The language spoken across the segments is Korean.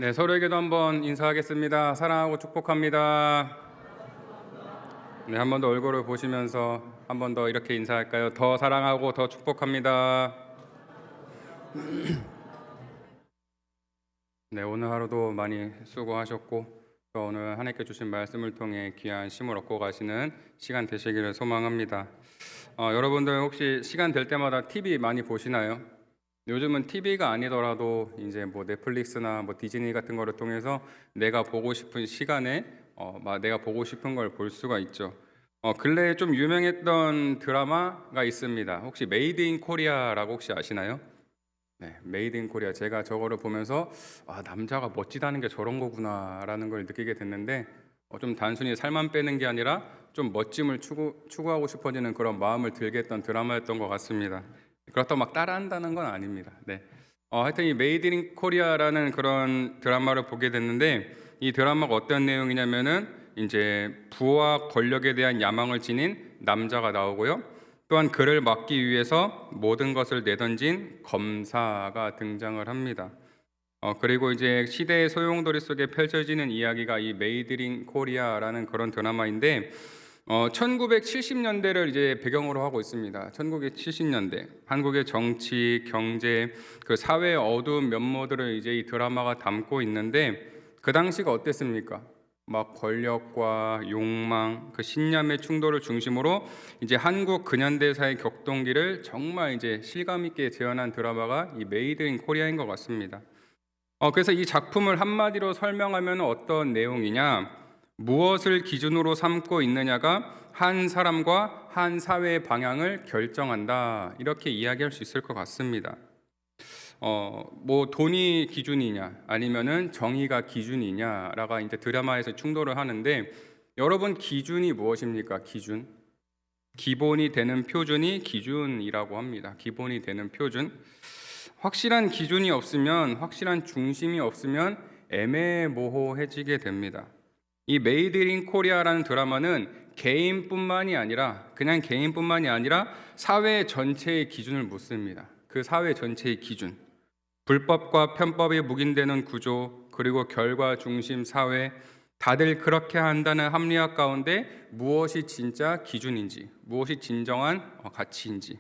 네, 서로에게도 한번 인사하겠습니다. 사랑하고 축복합니다. 네, 한 번 더 얼굴을 보시면서 한 번 더 이렇게 인사할까요? 더 사랑하고 더 축복합니다. 네, 오늘 하루도 많이 수고하셨고 또 오늘 하나님께 주신 말씀을 통해 귀한 쉼을 얻고 가시는 시간 되시기를 소망합니다. 여러분들 혹시 시간 될 때마다 TV 많이 보시나요? 요즘은 TV가 아니더라도 이제 뭐 넷플릭스나 뭐 디즈니 같은 거를 통해서 내가 보고 싶은 시간에 내가 보고 싶은 걸 볼 수가 있죠. 근래에 좀 유명했던 드라마가 있습니다. 혹시 메이드 인 코리아라고 혹시 아시나요? 네, 메이드 인 코리아. 제가 저거를 보면서 남자가 멋지다는 게 저런 거구나라는 걸 느끼게 됐는데 좀 단순히 살만 빼는 게 아니라 좀 멋짐을 추구하고 싶어지는 그런 마음을 들게 했던 드라마였던 것 같습니다. 그렇다고 막 따라한다는 건 아닙니다. 네. 하여튼 이 메이드 인 코리아라는 그런 드라마를 보게 됐는데 이 드라마가 어떤 내용이냐면은 이제 부와 권력에 대한 야망을 지닌 남자가 나오고요. 또한 그를 막기 위해서 모든 것을 내던진 검사가 등장을 합니다. 그리고 이제 시대의 소용돌이 속에 펼쳐지는 이야기가 이 메이드 인 코리아라는 그런 드라마인데 1970년대를 이제 배경으로 하고 있습니다. 1970년대 한국의 정치, 경제, 그 사회의 어두운 면모들을 이제 이 드라마가 담고 있는데 그 당시가 어땠습니까? 막 권력과 욕망, 그 신념의 충돌을 중심으로 이제 한국 근현대사의 격동기를 정말 이제 실감 있게 재현한 드라마가 이 메이드 인 코리아인 것 같습니다. 그래서 이 작품을 한마디로 설명하면 어떤 내용이냐? 무엇을 기준으로 삼고 있느냐가 한 사람과 한 사회의 방향을 결정한다. 이렇게 이야기할 수 있을 것 같습니다. 뭐 돈이 기준이냐, 아니면은 정의가 기준이냐라가 이제 드라마에서 충돌을 하는데 여러분 기준이 무엇입니까? 기준. 기본이 되는 표준이 기준이라고 합니다. 기본이 되는 표준. 확실한 기준이 없으면, 확실한 중심이 없으면 애매모호해지게 됩니다. 이 메이드 인 코리아라는 드라마는 개인뿐만이 아니라 그냥 개인뿐만이 아니라 사회 전체의 기준을 묻습니다. 그 사회 전체의 기준, 불법과 편법이 묵인되는 구조, 그리고 결과 중심 사회, 다들 그렇게 한다는 합리화 가운데 무엇이 진짜 기준인지, 무엇이 진정한 가치인지,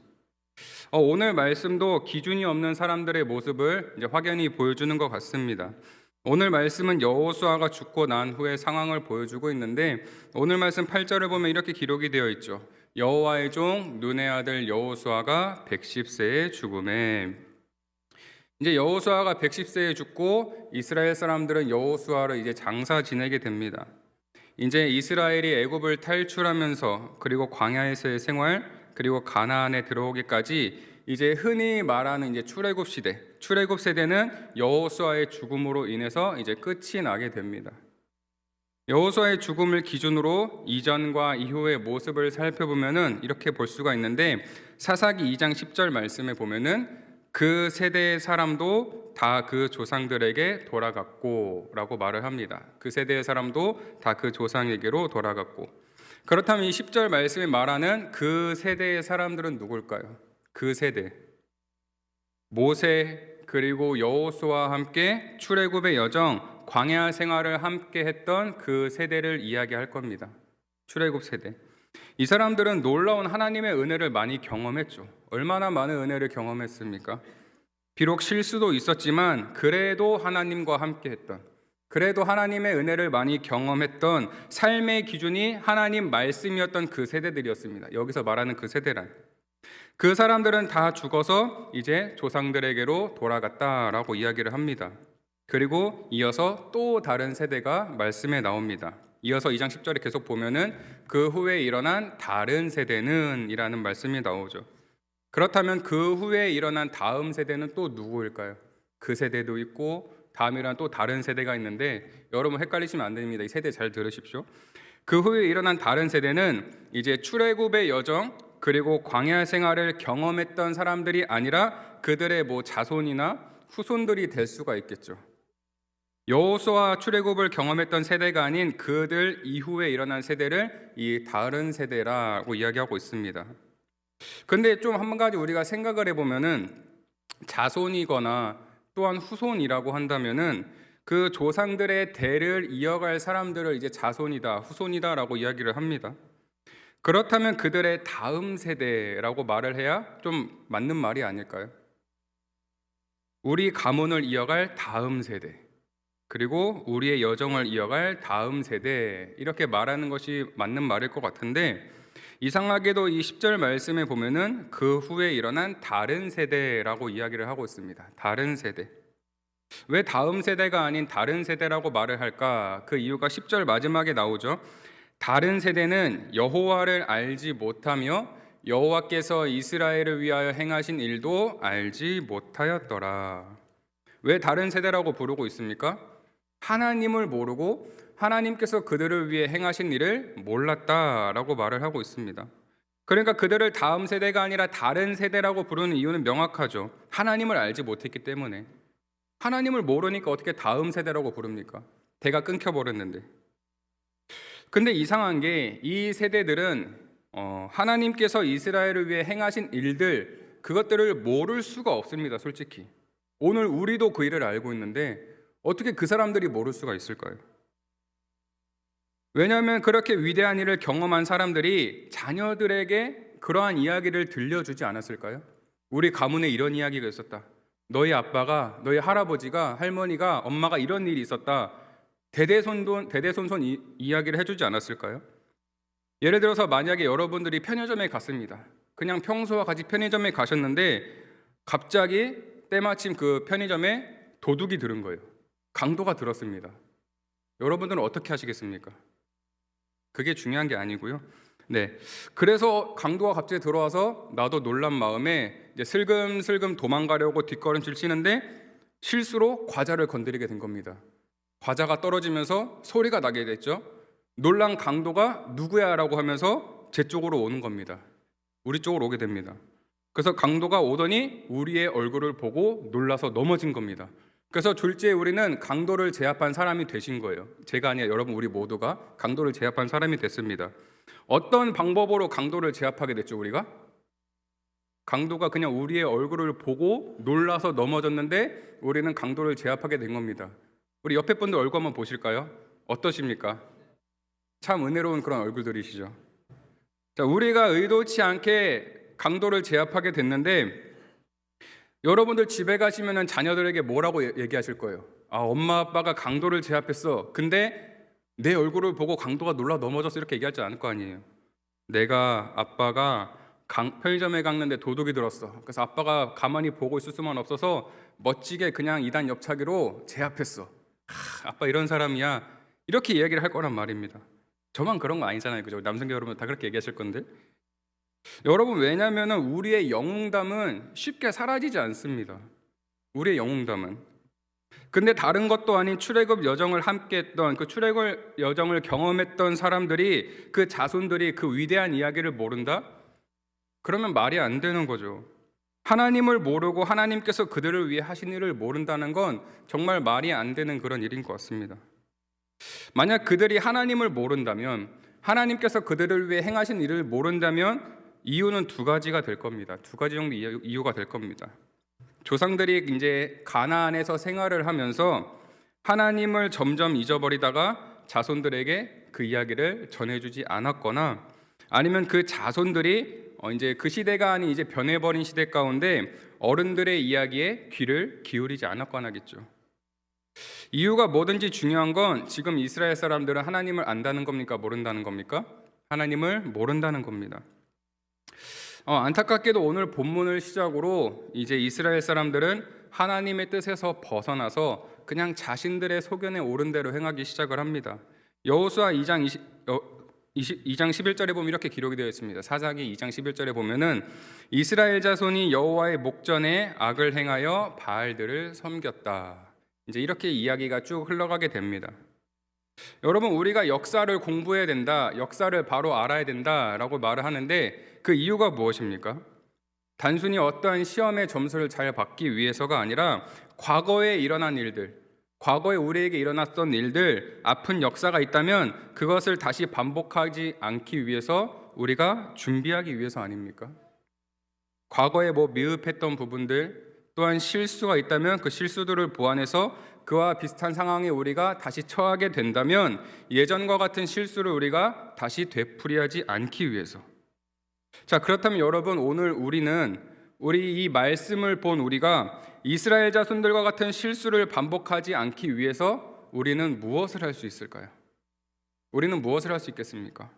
오늘 말씀도 기준이 없는 사람들의 모습을 이제 확연히 보여주는 것 같습니다. 오늘 말씀은 여호수아가 죽고 난 후의 상황을 보여주고 있는데 오늘 말씀 8절을 보면 이렇게 기록이 되어 있죠. 여호와의 종 눈의 아들 여호수아가 110세에 죽음에. 이제 여호수아가 110세에 죽고 이스라엘 사람들은 여호수아를 이제 장사 지내게 됩니다. 이제 이스라엘이 애굽을 탈출하면서 그리고 광야에서의 생활, 그리고 가나안에 들어오기까지 이제 흔히 말하는 이제 출애굽 시대, 출애굽 세대는 여호수아의 죽음으로 인해서 이제 끝이 나게 됩니다. 여호수아의 죽음을 기준으로 이전과 이후의 모습을 살펴보면은 이렇게 볼 수가 있는데 사사기 2장 10절 말씀에 보면은 그 세대의 사람도 다 그 조상들에게 돌아갔고라고 말을 합니다. 그 세대의 사람도 다 그 조상에게로 돌아갔고. 그렇다면 이 10절 말씀에 말하는 그 세대의 사람들은 누굴까요? 그 세대. 모세 그리고 여호수아와 함께 출애굽의 여정, 광야 생활을 함께 했던 그 세대를 이야기할 겁니다. 출애굽 세대. 이 사람들은 놀라운 하나님의 은혜를 많이 경험했죠. 얼마나 많은 은혜를 경험했습니까? 비록 실수도 있었지만 그래도 하나님과 함께 했던, 그래도 하나님의 은혜를 많이 경험했던 삶의 기준이 하나님 말씀이었던 그 세대들이었습니다. 여기서 말하는 그 세대란 그 사람들은 다 죽어서 이제 조상들에게로 돌아갔다라고 이야기를 합니다. 그리고 이어서 또 다른 세대가 말씀에 나옵니다. 이어서 2장 10절에 계속 보면은 그 후에 일어난 다른 세대는 이라는 말씀이 나오죠. 그렇다면 그 후에 일어난 다음 세대는 또 누구일까요? 그 세대도 있고 다음이란 또 다른 세대가 있는데 여러분 헷갈리시면 안 됩니다. 이 세대 잘 들으십시오. 그 후에 일어난 다른 세대는 이제 출애굽의 여정 그리고 광야 생활을 경험했던 사람들이 아니라 그들의 뭐 자손이나 후손들이 될 수가 있겠죠. 여호수아 출애굽을 경험했던 세대가 아닌 그들 이후에 일어난 세대를 이 다른 세대라고 이야기하고 있습니다. 근데 좀 한 가지 우리가 생각을 해보면은 자손이거나 또한 후손이라고 한다면은 그 조상들의 대를 이어갈 사람들을 이제 자손이다, 후손이다라고 이야기를 합니다. 그렇다면 그들의 다음 세대라고 말을 해야 좀 맞는 말이 아닐까요? 우리 가문을 이어갈 다음 세대, 그리고 우리의 여정을 이어갈 다음 세대, 이렇게 말하는 것이 맞는 말일 것 같은데, 이상하게도 이 10절 말씀에 보면은 그 후에 일어난 다른 세대라고 이야기를 하고 있습니다. 다른 세대. 왜 다음 세대가 아닌 다른 세대라고 말을 할까? 그 이유가 10절 마지막에 나오죠. 다른 세대는 여호와를 알지 못하며 여호와께서 이스라엘을 위하여 행하신 일도 알지 못하였더라. 왜 다른 세대라고 부르고 있습니까? 하나님을 모르고 하나님께서 그들을 위해 행하신 일을 몰랐다라고 말을 하고 있습니다. 그러니까 그들을 다음 세대가 아니라 다른 세대라고 부르는 이유는 명확하죠. 하나님을 알지 못했기 때문에. 하나님을 모르니까 어떻게 다음 세대라고 부릅니까? 대가 끊겨버렸는데. 근데 이상한 게 이 세대들은 하나님께서 이스라엘을 위해 행하신 일들, 그것들을 모를 수가 없습니다. 솔직히 오늘 우리도 그 일을 알고 있는데 어떻게 그 사람들이 모를 수가 있을까요? 왜냐하면 그렇게 위대한 일을 경험한 사람들이 자녀들에게 그러한 이야기를 들려주지 않았을까요? 우리 가문에 이런 이야기가 있었다. 너희 아빠가, 너희 할아버지가, 할머니가, 엄마가 이런 일이 있었다. 대대손손 이야기를 해주지 않았을까요? 예를 들어서 만약에 여러분들이 편의점에 갔습니다. 그냥 평소와 같이 편의점에 가셨는데 갑자기 때마침 그 편의점에 도둑이 들은 거예요. 강도가 들었습니다. 여러분들은 어떻게 하시겠습니까? 그게 중요한 게 아니고요. 네, 그래서 강도가 갑자기 들어와서 나도 놀란 마음에 이제 슬금슬금 도망가려고 뒷걸음질 치는데 실수로 과자를 건드리게 된 겁니다. 과자가 떨어지면서 소리가 나게 됐죠. 놀란 강도가 누구야? 라고 하면서 제 쪽으로 오는 겁니다. 우리 쪽으로 오게 됩니다. 그래서 강도가 오더니 우리의 얼굴을 보고 놀라서 넘어진 겁니다. 그래서 졸지에 우리는 강도를 제압한 사람이 되신 거예요. 제가 아니라 여러분, 우리 모두가 강도를 제압한 사람이 됐습니다. 어떤 방법으로 강도를 제압하게 됐죠? 우리가? 강도가 그냥 우리의 얼굴을 보고 놀라서 넘어졌는데 우리는 강도를 제압하게 된 겁니다. 우리 옆에 분들 얼굴 한번 보실까요? 어떠십니까? 참 은혜로운 그런 얼굴들이시죠. 자, 우리가 의도치 않게 강도를 제압하게 됐는데 여러분들 집에 가시면 자녀들에게 뭐라고 얘기하실 거예요? 아, 엄마 아빠가 강도를 제압했어. 근데 내 얼굴을 보고 강도가 놀라 넘어졌어, 이렇게 얘기하지 않을 거 아니에요. 아빠가 편의점에 갔는데 도둑이 들었어. 그래서 아빠가 가만히 보고 있을 수만 없어서 멋지게 그냥 2단 옆차기로 제압했어. 아빠 이런 사람이야, 이렇게 이야기를 할 거란 말입니다. 저만 그런 거 아니잖아요, 그죠? 남성계 여러분 다 그렇게 얘기하실 건데. 여러분, 왜냐하면 우리의 영웅담은 쉽게 사라지지 않습니다. 우리의 영웅담은. 근데 다른 것도 아닌 출애굽 여정을 함께했던, 그 출애굽 여정을 경험했던 사람들이, 그 자손들이 그 위대한 이야기를 모른다? 그러면 말이 안 되는 거죠. 하나님을 모르고 하나님께서 그들을 위해 하신 일을 모른다는 건 정말 말이 안 되는 그런 일인 것 같습니다. 만약 그들이 하나님을 모른다면, 하나님께서 그들을 위해 행하신 일을 모른다면 이유는 두 가지가 될 겁니다. 두 가지 정도 이유가 될 겁니다. 조상들이 이제 가나안에서 생활을 하면서 하나님을 점점 잊어버리다가 자손들에게 그 이야기를 전해주지 않았거나, 아니면 그 자손들이 이제 그 시대가 아닌 이제 변해버린 시대 가운데 어른들의 이야기에 귀를 기울이지 않았거나겠죠. 이유가 뭐든지 중요한 건 지금 이스라엘 사람들은 하나님을 안다는 겁니까? 모른다는 겁니까? 하나님을 모른다는 겁니다. 안타깝게도 오늘 본문을 시작으로 이제 이스라엘 사람들은 하나님의 뜻에서 벗어나서 그냥 자신들의 소견에 옳은 대로 행하기 시작을 합니다. 여호수아 2장 11절에 보면 이렇게 기록이 되어 있습니다. 사사기 2장 11절에 보면은 이스라엘 자손이 여호와의 목전에 악을 행하여 바알들을 섬겼다. 이제 이렇게 이야기가 쭉 흘러가게 됩니다. 여러분, 우리가 역사를 공부해야 된다, 역사를 바로 알아야 된다라고 말을 하는데 그 이유가 무엇입니까? 단순히 어떠한 시험의 점수를 잘 받기 위해서가 아니라 과거에 일어난 일들, 과거에 우리에게 일어났던 일들, 아픈 역사가 있다면 그것을 다시 반복하지 않기 위해서 우리가 준비하기 위해서 아닙니까? 과거에 미흡했던 부분들, 또한 실수가 있다면 그 실수들을 보완해서 그와 비슷한 상황에 우리가 다시 처하게 된다면 예전과 같은 실수를 우리가 다시 되풀이하지 않기 위해서. 자, 그렇다면 여러분, 오늘 우리 이 말씀을 본 우리가 이스라엘 자손들과 같은 실수를 반복하지 않기 위해서 우리는 무엇을 할 수 있을까요? 우리는 무엇을 할 수 있겠습니까?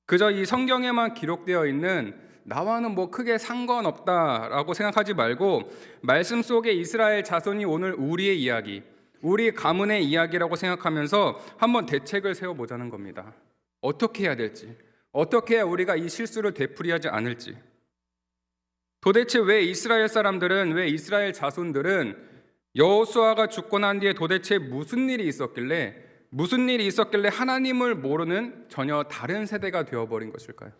그저 이 성경에만 기록되어 있는 나와는 뭐 크게 상관없다라고 생각하지 말고 말씀 속에 이스라엘 자손이 오늘 우리의 이야기, 우리 가문의 이야기라고 생각하면서 한번 대책을 세워보자는 겁니다. 어떻게 해야 될지, 어떻게 해야 우리가 이 실수를 되풀이하지 않을지. 도대체 왜 이스라엘 사람들은, 왜 이스라엘 자손들은 여호수아가 죽고 난 뒤에 도대체 무슨 일이 있었길래 하나님을 모르는 전혀 다른 세대가 되어버린 것일까요?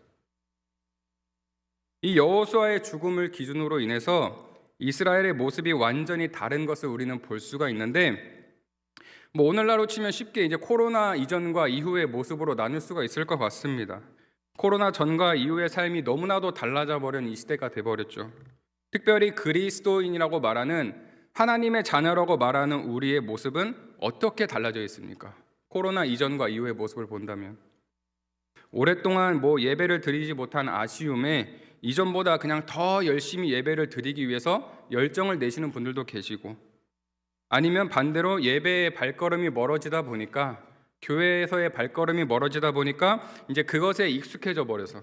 이 여호수아의 죽음을 기준으로 인해서 이스라엘의 모습이 완전히 다른 것을 우리는 볼 수가 있는데, 뭐 오늘날로 치면 쉽게 이제 코로나 이전과 이후의 모습으로 나눌 수가 있을 것 같습니다. 코로나 전과 이후의 삶이 너무나도 달라져 버린 이 시대가 돼버렸죠. 특별히 그리스도인이라고 말하는, 하나님의 자녀라고 말하는 우리의 모습은 어떻게 달라져 있습니까? 코로나 이전과 이후의 모습을 본다면 오랫동안 뭐 예배를 드리지 못한 아쉬움에 이전보다 그냥 더 열심히 예배를 드리기 위해서 열정을 내시는 분들도 계시고, 아니면 반대로 예배의 발걸음이 멀어지다 보니까, 교회에서의 발걸음이 멀어지다 보니까 이제 그것에 익숙해져 버려서,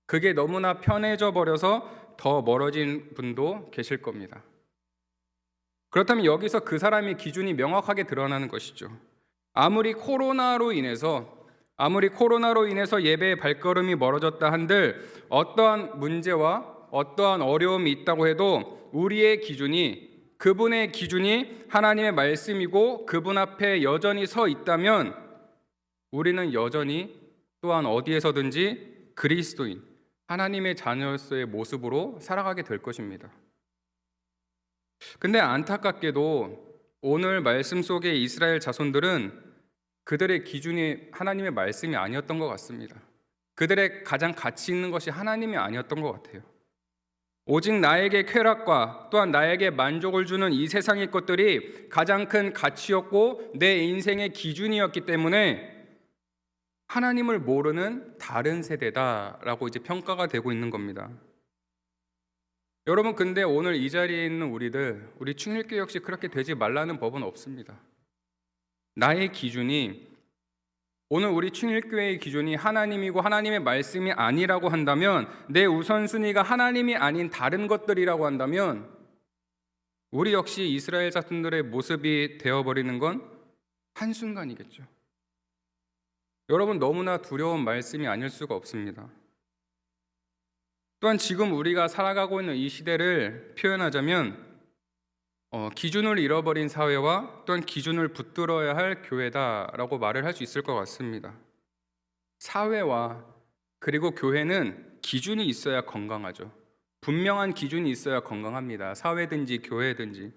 그게 너무나 편해져 버려서 더 멀어진 분도 계실 겁니다. 그렇다면 여기서 그 사람의 기준이 명확하게 드러나는 것이죠. 아무리 코로나로 인해서 예배의 발걸음이 멀어졌다 한들 어떠한 문제와 어떠한 어려움이 있다고 해도 그분의 기준이 하나님의 말씀이고 그분 앞에 여전히 서 있다면 우리는 여전히 또한 어디에서든지 그리스도인, 하나님의 자녀로서의 모습으로 살아가게 될 것입니다. 근데 안타깝게도 오늘 말씀 속의 이스라엘 자손들은 그들의 기준이 하나님의 말씀이 아니었던 것 같습니다. 그들의 가장 가치 있는 것이 하나님이 아니었던 것 같아요. 오직 나에게 쾌락과 또한 나에게 만족을 주는 이 세상의 것들이 가장 큰 가치였고 내 인생의 기준이었기 때문에 하나님을 모르는 다른 세대다라고 이제 평가가 되고 있는 겁니다. 여러분, 근데 오늘 이 자리에 있는 우리 충일교회 역시 그렇게 되지 말라는 법은 없습니다. 나의 기준이, 오늘 우리 충일교회의 기준이 하나님이고 하나님의 말씀이 아니라고 한다면, 내 우선순위가 하나님이 아닌 다른 것들이라고 한다면 우리 역시 이스라엘 자손들의 모습이 되어버리는 건 한순간이겠죠. 여러분, 너무나 두려운 말씀이 아닐 수가 없습니다. 또한 지금 우리가 살아가고 있는 이 시대를 표현하자면 기준을 잃어버린 사회와 또한 기준을 붙들어야 할 교회다라고 말을 할 수 있을 것 같습니다. 사회와 그리고 교회는 기준이 있어야 건강하죠. 분명한 기준이 있어야 건강합니다. 사회든지 교회든지.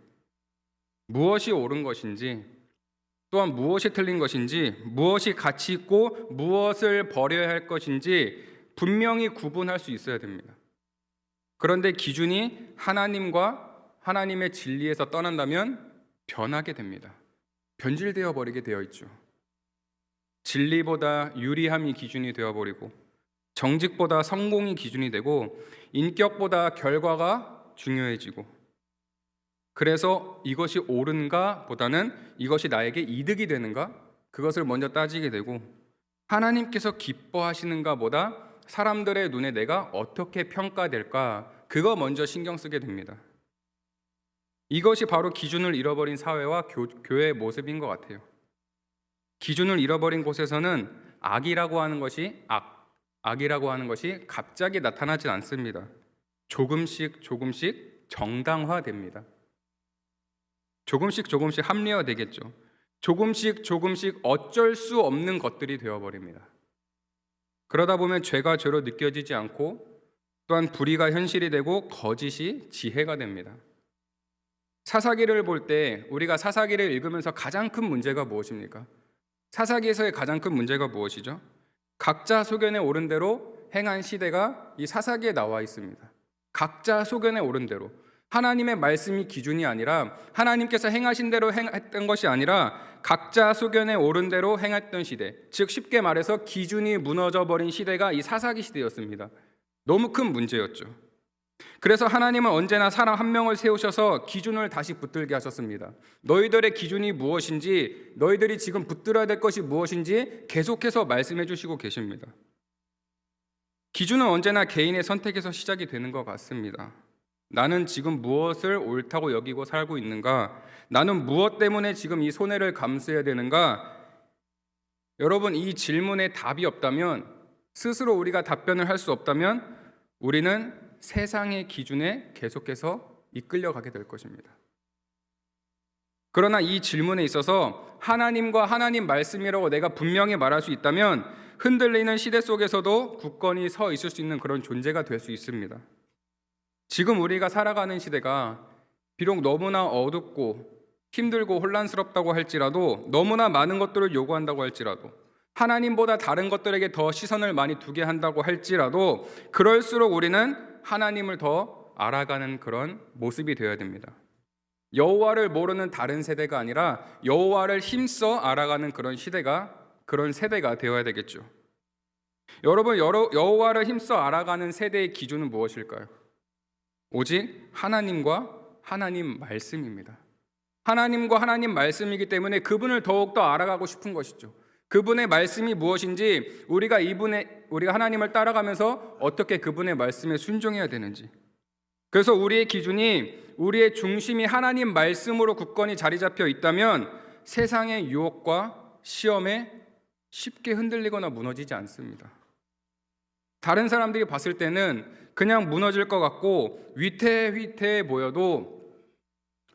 무엇이 옳은 것인지, 또한 무엇이 틀린 것인지, 무엇이 가치 있고 무엇을 버려야 할 것인지 분명히 구분할 수 있어야 됩니다. 그런데 기준이 하나님과 하나님의 진리에서 떠난다면 변하게 됩니다. 변질되어 버리게 되어 있죠. 진리보다 유리함이 기준이 되어버리고, 정직보다 성공이 기준이 되고, 인격보다 결과가 중요해지고, 그래서 이것이 옳은가 보다는 이것이 나에게 이득이 되는가, 그것을 먼저 따지게 되고, 하나님께서 기뻐하시는가 보다 사람들의 눈에 내가 어떻게 평가될까, 그거 먼저 신경 쓰게 됩니다. 이것이 바로 기준을 잃어버린 사회와 교회의 모습인 것 같아요. 기준을 잃어버린 곳에서는 악이라고 하는 것이 갑자기 나타나지 않습니다. 조금씩 정당화됩니다. 조금씩 합리화되겠죠. 조금씩 어쩔 수 없는 것들이 되어버립니다. 그러다 보면 죄가 죄로 느껴지지 않고, 또한 불의가 현실이 되고 거짓이 지혜가 됩니다. 사사기를 볼 때 우리가 사사기를 읽으면서 가장 큰 문제가 무엇입니까? 사사기에서의 가장 큰 문제가 무엇이죠? 각자 소견에 오른 대로 행한 시대가 이 사사기에 나와 있습니다. 각자 소견에 오른 대로. 하나님의 말씀이 기준이 아니라 하나님께서 행하신 대로 행했던 것이 아니라 각자 소견에 오른 대로 행했던 시대, 즉 쉽게 말해서 기준이 무너져 버린 시대가 이 사사기 시대였습니다. 너무 큰 문제였죠. 그래서 하나님은 언제나 사람 한 명을 세우셔서 기준을 다시 붙들게 하셨습니다. 너희들의 기준이 무엇인지, 너희들이 지금 붙들어야 될 것이 무엇인지 계속해서 말씀해 주시고 계십니다. 기준은 언제나 개인의 선택에서 시작이 되는 것 같습니다. 나는 지금 무엇을 옳다고 여기고 살고 있는가? 나는 무엇 때문에 지금 이 손해를 감수해야 되는가? 여러분, 이 질문에 답이 없다면, 스스로 우리가 답변을 할 수 없다면 우리는 세상의 기준에 계속해서 이끌려가게 될 것입니다. 그러나 이 질문에 있어서 하나님과 하나님 말씀이라고 내가 분명히 말할 수 있다면 흔들리는 시대 속에서도 굳건히 서 있을 수 있는 그런 존재가 될 수 있습니다. 지금 우리가 살아가는 시대가 비록 너무나 어둡고 힘들고 혼란스럽다고 할지라도, 너무나 많은 것들을 요구한다고 할지라도, 하나님보다 다른 것들에게 더 시선을 많이 두게 한다고 할지라도, 그럴수록 우리는 하나님을 더 알아가는 그런 모습이 되어야 됩니다. 여호와를 모르는 다른 세대가 아니라 여호와를 힘써 알아가는 그런 세대가 되어야 되겠죠. 여러분, 여호와를 힘써 알아가는 세대의 기준은 무엇일까요? 오직 하나님과 하나님 말씀입니다. 하나님과 하나님 말씀이기 때문에 그분을 더욱더 알아가고 싶은 것이죠. 그분의 말씀이 무엇인지, 우리가 하나님을 따라가면서 어떻게 그분의 말씀에 순종해야 되는지. 그래서 우리의 기준이, 우리의 중심이 하나님 말씀으로 굳건히 자리 잡혀 있다면 세상의 유혹과 시험에 쉽게 흔들리거나 무너지지 않습니다. 다른 사람들이 봤을 때는 그냥 무너질 것 같고 위태위태해 보여도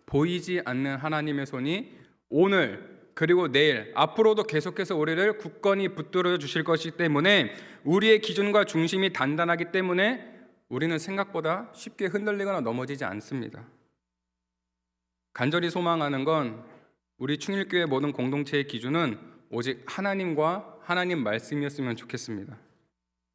보이지 않는 하나님의 손이 오늘 그리고 내일 앞으로도 계속해서 우리를 굳건히 붙들어 주실 것이기 때문에, 우리의 기준과 중심이 단단하기 때문에 우리는 생각보다 쉽게 흔들리거나 넘어지지 않습니다. 간절히 소망하는 건 우리 충일교회 모든 공동체의 기준은 오직 하나님과 하나님 말씀이었으면 좋겠습니다.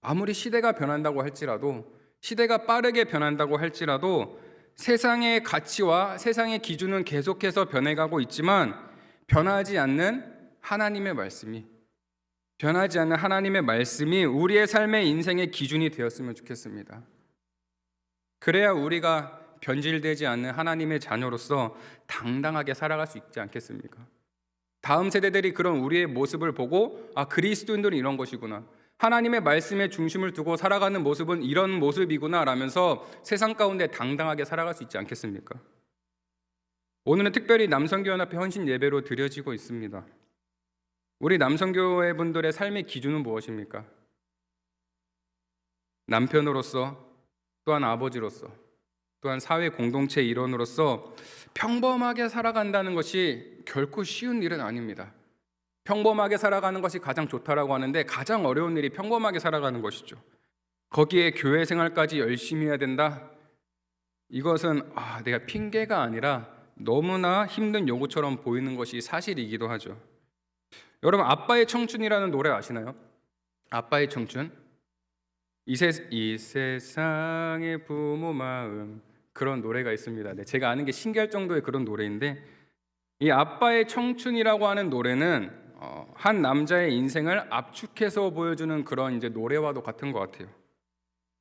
아무리 시대가 변한다고 할지라도, 시대가 빠르게 변한다고 할지라도 세상의 가치와 세상의 기준은 계속해서 변해가고 있지만 변하지 않는 하나님의 말씀이 우리의 삶의 인생의 기준이 되었으면 좋겠습니다. 그래야 우리가 변질되지 않는 하나님의 자녀로서 당당하게 살아갈 수 있지 않겠습니까? 다음 세대들이 그런 우리의 모습을 보고, 아, 그리스도인들은 이런 것이구나, 하나님의 말씀에 중심을 두고 살아가는 모습은 이런 모습이구나 라면서 세상 가운데 당당하게 살아갈 수 있지 않겠습니까? 오늘은 특별히 남성교연합회 헌신 예배로 드려지고 있습니다. 우리 남성교회 분들의 삶의 기준은 무엇입니까? 남편으로서, 또한 아버지로서, 또한 사회 공동체 일원으로서 평범하게 살아간다는 것이 결코 쉬운 일은 아닙니다. 평범하게 살아가는 것이 가장 좋다라고 하는데 가장 어려운 일이 평범하게 살아가는 것이죠. 거기에 교회 생활까지 열심히 해야 된다? 이것은 내가 핑계가 아니라 너무나 힘든 요구처럼 보이는 것이 사실이기도 하죠. 여러분, 아빠의 청춘이라는 노래 아시나요? 아빠의 청춘? 이 세상의 부모 마음, 그런 노래가 있습니다. 네, 제가 아는 게 신기할 정도의 그런 노래인데, 이 아빠의 청춘이라고 하는 노래는 한 남자의 인생을 압축해서 보여주는 그런 이제 노래와도 같은 것 같아요.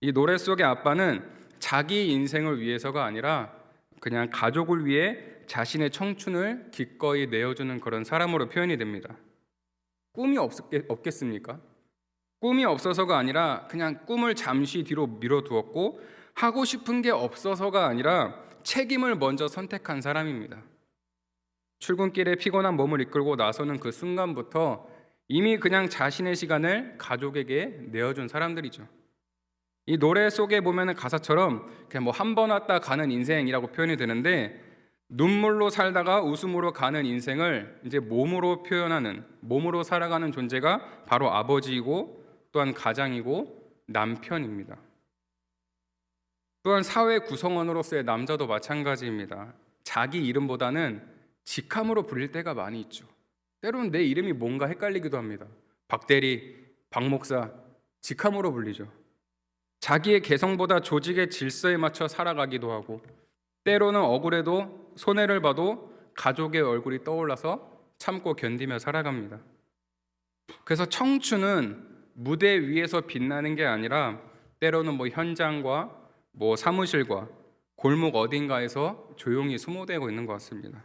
이 노래 속의 아빠는 자기 인생을 위해서가 아니라 그냥 가족을 위해 자신의 청춘을 기꺼이 내어주는 그런 사람으로 표현이 됩니다. 꿈이 없겠습니까? 꿈이 없어서가 아니라 그냥 꿈을 잠시 뒤로 밀어두었고, 하고 싶은 게 없어서가 아니라 책임을 먼저 선택한 사람입니다. 출근길에 피곤한 몸을 이끌고 나서는 그 순간부터 이미 그냥 자신의 시간을 가족에게 내어준 사람들이죠. 이 노래 속에 보면은 가사처럼 그냥 한 번 왔다 가는 인생이라고 표현이 되는데, 눈물로 살다가 웃음으로 가는 인생을 이제 몸으로 표현하는, 몸으로 살아가는 존재가 바로 아버지이고 또한 가장이고 남편입니다. 또한 사회 구성원으로서의 남자도 마찬가지입니다. 자기 이름보다는 직함으로 불릴 때가 많이 있죠. 때로는 내 이름이 뭔가 헷갈리기도 합니다. 박대리, 박목사, 직함으로 불리죠. 자기의 개성보다 조직의 질서에 맞춰 살아가기도 하고, 때로는 억울해도 손해를 봐도 가족의 얼굴이 떠올라서 참고 견디며 살아갑니다. 그래서 청춘은 무대 위에서 빛나는 게 아니라 때로는 현장과 사무실과 골목 어딘가에서 조용히 소모되고 있는 것 같습니다.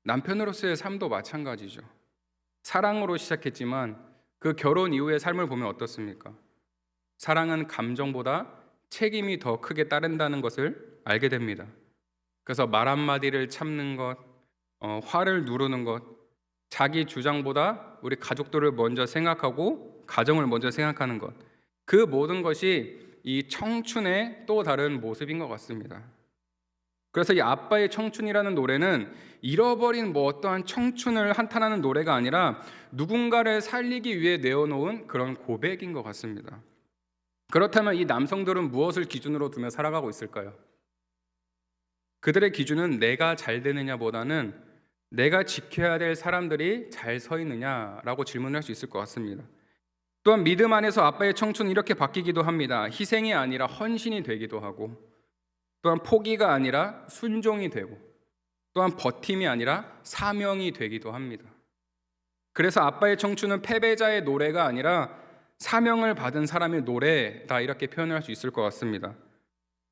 남편으로서의 삶도 마찬가지죠. 사랑으로 시작했지만 그 결혼 이후의 삶을 보면 어떻습니까? 사랑은 감정보다 책임이 더 크게 따른다는 것을 알게 됩니다. 그래서 말 한마디를 참는 것, 화를 누르는 것, 자기 주장보다 우리 가족들을 먼저 생각하고 가정을 먼저 생각하는 것, 그 모든 것이 이 청춘의 또 다른 모습인 것 같습니다. 그래서 이 아빠의 청춘이라는 노래는 잃어버린 어떠한 청춘을 한탄하는 노래가 아니라 누군가를 살리기 위해 내어놓은 그런 고백인 것 같습니다. 그렇다면 이 남성들은 무엇을 기준으로 두며 살아가고 있을까요? 그들의 기준은 내가 잘 되느냐보다는 내가 지켜야 될 사람들이 잘 서 있느냐라고 질문할 수 있을 것 같습니다. 또한 믿음 안에서 아빠의 청춘은 이렇게 바뀌기도 합니다. 희생이 아니라 헌신이 되기도 하고, 또한 포기가 아니라 순종이 되고, 또한 버팀이 아니라 사명이 되기도 합니다. 그래서 아빠의 청춘은 패배자의 노래가 아니라 사명을 받은 사람의 노래다, 이렇게 표현할 수 있을 것 같습니다.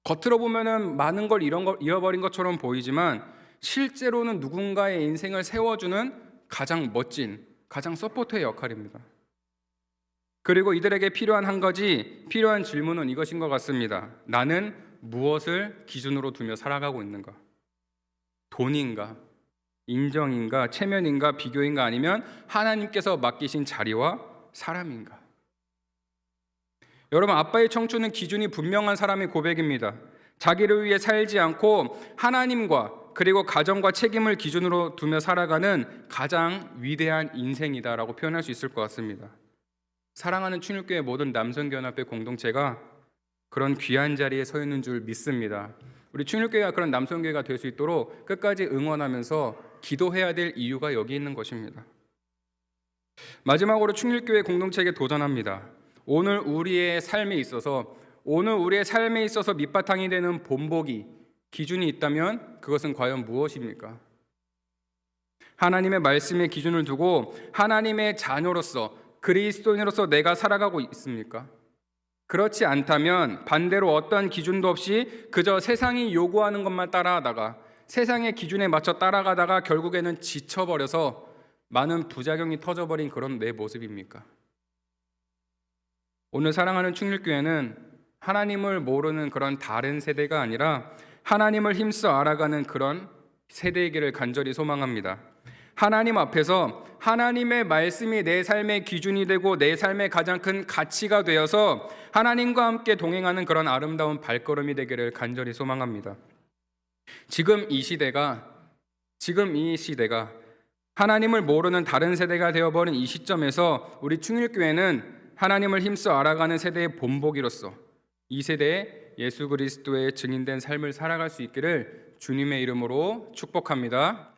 겉으로 보면은 많은 걸 잃어버린 것처럼 보이지만 실제로는 누군가의 인생을 세워주는 가장 멋진, 가장 서포터의 역할입니다. 그리고 이들에게 필요한 질문은 이것인 것 같습니다. 나는 무엇을 기준으로 두며 살아가고 있는가? 돈인가? 인정인가? 체면인가? 비교인가? 아니면 하나님께서 맡기신 자리와 사람인가? 여러분, 아빠의 청춘은 기준이 분명한 사람의 고백입니다. 자기를 위해 살지 않고 하나님과 그리고 가정과 책임을 기준으로 두며 살아가는 가장 위대한 인생이다라고 표현할 수 있을 것 같습니다. 사랑하는 충일교회 모든 남성교연합회 공동체가 그런 귀한 자리에 서 있는 줄 믿습니다. 우리 충일교회가 그런 남성교회가 될 수 있도록 끝까지 응원하면서 기도해야 될 이유가 여기 있는 것입니다. 마지막으로 충일교회 공동체에게 도전합니다. 오늘 우리의 삶에 있어서 밑바탕이 되는 본보기, 기준이 있다면 그것은 과연 무엇입니까? 하나님의 말씀의 기준을 두고 하나님의 자녀로서, 그리스도인으로서 내가 살아가고 있습니까? 그렇지 않다면 반대로 어떠한 기준도 없이 그저 세상이 요구하는 것만 따라하다가, 세상의 기준에 맞춰 따라가다가 결국에는 지쳐버려서 많은 부작용이 터져버린 그런 내 모습입니까? 오늘 사랑하는 충일교회는 하나님을 모르는 그런 다른 세대가 아니라 하나님을 힘써 알아가는 그런 세대이기를 간절히 소망합니다. 하나님 앞에서 하나님의 말씀이 내 삶의 기준이 되고 내 삶의 가장 큰 가치가 되어서 하나님과 함께 동행하는 그런 아름다운 발걸음이 되기를 간절히 소망합니다. 지금 이 시대가 하나님을 모르는 다른 세대가 되어버린 이 시점에서 우리 충일교회는 하나님을 힘써 알아가는 세대의 본보기로서 이 세대에 예수 그리스도의 증인된 삶을 살아갈 수 있기를 주님의 이름으로 축복합니다.